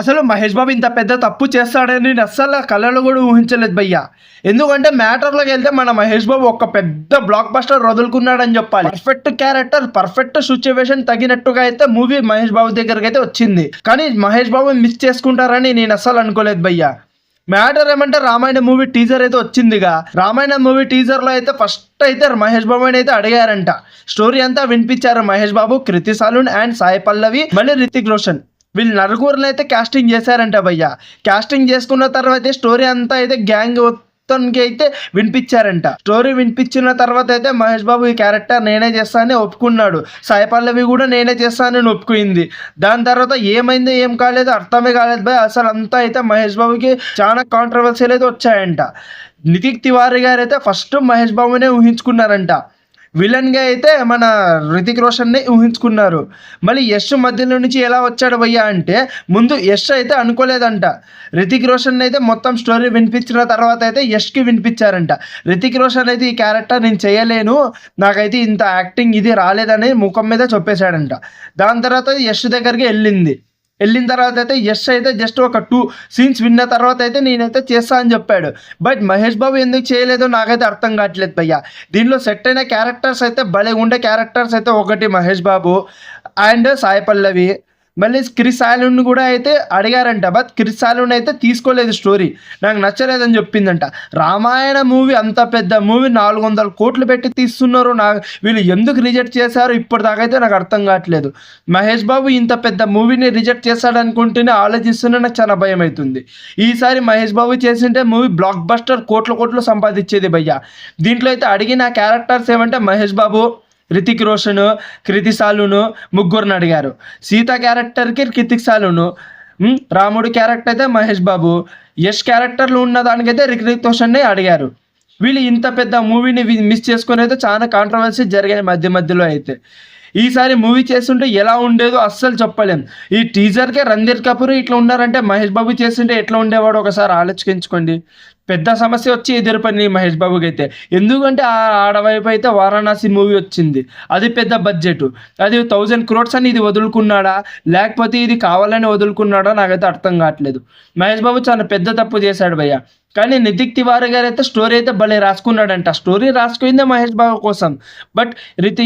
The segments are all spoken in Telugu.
అసలు మహేష్ బాబు ఇంత పెద్ద తప్పు చేస్తాడని నేను అస్సలు కళలో కూడా ఊహించలేదు భయ్య. ఎందుకంటే మ్యాటర్లోకి వెళ్తే మన మహేష్ బాబు ఒక పెద్ద బ్లాక్ బస్టర్ వదులుకున్నాడని చెప్పాలి. పర్ఫెక్ట్ క్యారెక్టర్, పర్ఫెక్ట్ సిచ్యువేషన్ తగినట్టుగా అయితే మూవీ మహేష్ బాబు దగ్గరికి అయితే వచ్చింది. కానీ మహేష్ బాబు మిస్ చేసుకుంటారని నేను అస్సలు అనుకోలేదు భయ్య. మ్యాటర్ ఏమంటే రామాయణ మూవీ టీజర్ అయితే వచ్చిందిగా. రామాయణ మూవీ టీజర్లో అయితే ఫస్ట్ అయితే మహేష్ బాబు అయితే అడిగారంట. స్టోరీ అంతా వినిపించారు మహేష్ బాబు, కృతి సాలూన్ అండ్ సాయి పల్లవి, మళ్ళీ రితిక్ రోషన్. వీళ్ళు నలుగురిని అయితే కాస్టింగ్ చేశారంట భయ్య. కాస్టింగ్ చేసుకున్న తర్వాత స్టోరీ అంతా అయితే గ్యాంగ్ మొత్తానికి అయితే వినిపించారంట. స్టోరీ వినిపించిన తర్వాత అయితే మహేష్ బాబు ఈ క్యారెక్టర్ నేనే చేస్తానని ఒప్పుకున్నాడు. సాయి పల్లవి కూడా నేనే చేస్తానని ఒప్పుకుంది. దాని తర్వాత ఏమైందో ఏం కాలేదు అర్థమే కాలేదు భయ్. అసలు అంతా అయితే మహేష్ బాబుకి చాలా కాంట్రవర్సీలు అయితే వచ్చాయంట. నితిక్ తివారీ గారు అయితే ఫస్ట్ మహేష్ బాబునే ఊహించుకున్నారంట. విలన్గా అయితే మన రితిక్ రోషన్ని ఊహించుకున్నారు. మళ్ళీ యష్ మధ్యలో నుంచి ఎలా వచ్చాడు భయ్యా అంటే, ముందు యష్ అయితే అనుకోలేదంట. రితిక్ రోషన్ అయితే మొత్తం స్టోరీ వినిపించిన తర్వాత అయితే యష్కి వినిపించారంట. రితిక్ రోషన్ అయితే ఈ క్యారెక్టర్ నేను చేయలేను, నాకైతే ఇంత యాక్టింగ్ ఇది రాలేదని ముఖం మీద చెప్పేశాడంట. దాని తర్వాత యష్ దగ్గరికి వెళ్ళిన తర్వాత అయితే యష్ అయితే జస్ట్ ఒక 2 సీన్స్ విన్న తర్వాత అయితే నేనైతే చేస్తా అని చెప్పాడు. బట్ మహేష్ బాబు ఎందుకు చేయలేదో నాకైతే అర్థం కావట్లేదు భయ్య. దీనిలో సెట్ అయిన క్యారెక్టర్స్ అయితే భలే ఉండే క్యారెక్టర్స్ అయితే ఒకటి మహేష్ బాబు అండ్ సాయి పల్లవి. మళ్ళీ క్రిస్ సాలూన్ కూడా అయితే అడిగారంట. బట్ క్రిస్ సాలూన్ అయితే తీసుకోలేదు, స్టోరీ నాకు నచ్చలేదని చెప్పిందంట. రామాయణ మూవీ అంత పెద్ద మూవీ 400 కోట్లు పెట్టి తీస్తున్నారు, వీళ్ళు ఎందుకు రిజెక్ట్ చేశారో ఇప్పటిదాకా అయితే నాకు అర్థం కావట్లేదు. మహేష్ బాబు ఇంత పెద్ద మూవీని రిజెక్ట్ చేస్తాడనుకుంటేనే ఆలోచిస్తూనే నాకు చాలా భయం అవుతుంది. ఈసారి మహేష్ బాబు చేసింటే మూవీ బ్లాక్ బస్టర్ కోట్లు సంపాదించేది భయ్య. దీంట్లో అయితే అడిగిన క్యారెక్టర్స్ ఏమంటే మహేష్ బాబు, రితిక్ రోషన్, కృతి సాలూన్ ముగ్గురిని అడిగారు. సీత క్యారెక్టర్కి రితిక్ సాలూన్, రాముడు క్యారెక్టర్ అయితే మహేష్ బాబు, యష్ క్యారెక్టర్లు ఉన్న దానికైతే రితిక్ రోషన్ని అడిగారు. వీళ్ళు ఇంత పెద్ద మూవీని మిస్ చేసుకొని అయితే చాలా కాంట్రవర్సీ జరిగాయి మధ్యలో అయితే. ఈసారి మూవీ చేస్తుంటే ఎలా ఉండేదో అస్సలు చెప్పలేం. ఈ టీజర్కే రణ్ధీర్ కపూర్ ఇట్లా ఉన్నారంటే మహేష్ బాబు చేస్తుంటే ఎట్లా ఉండేవాడు ఒకసారి ఆలోచించుకోండి. పెద్ద సమస్య వచ్చి ఎదురుపడింది మహేష్ బాబుకి అయితే. ఎందుకంటే ఆడవైపు అయితే వారణాసి మూవీ వచ్చింది, అది పెద్ద బడ్జెట్, అది 1000 crores అని ఇది వదులుకున్నాడా లేకపోతే ఇది కావాలని వదులుకున్నాడా నాకైతే అర్థం కావట్లేదు. మహేష్ బాబు చాలా పెద్ద తప్పు చేశాడు భయ్య. కానీ నితిక్ తివారీ గారు అయితే స్టోరీ అయితే భలే రాసుకున్నాడంట. స్టోరీ రాసుకుందే మహేష్ బాబు కోసం. బట్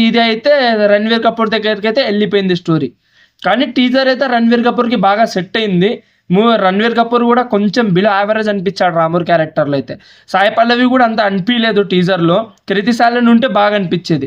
ఇది అయితే రణ్వీర్ కపూర్ దగ్గరికి అయితే వెళ్ళిపోయింది స్టోరీ. కానీ టీజర్ అయితే రణ్వీర్ కపూర్కి బాగా సెట్ అయింది. రణ్వీర్ కపూర్ కూడా కొంచెం బిలో యావరేజ్ అనిపించాడు రాముడు క్యారెక్టర్లో అయితే. సాయి పల్లవి కూడా అంత అనిపించలేదు టీజర్లో. కృతి సాలూన్ ఉంటే బాగా అనిపించేది.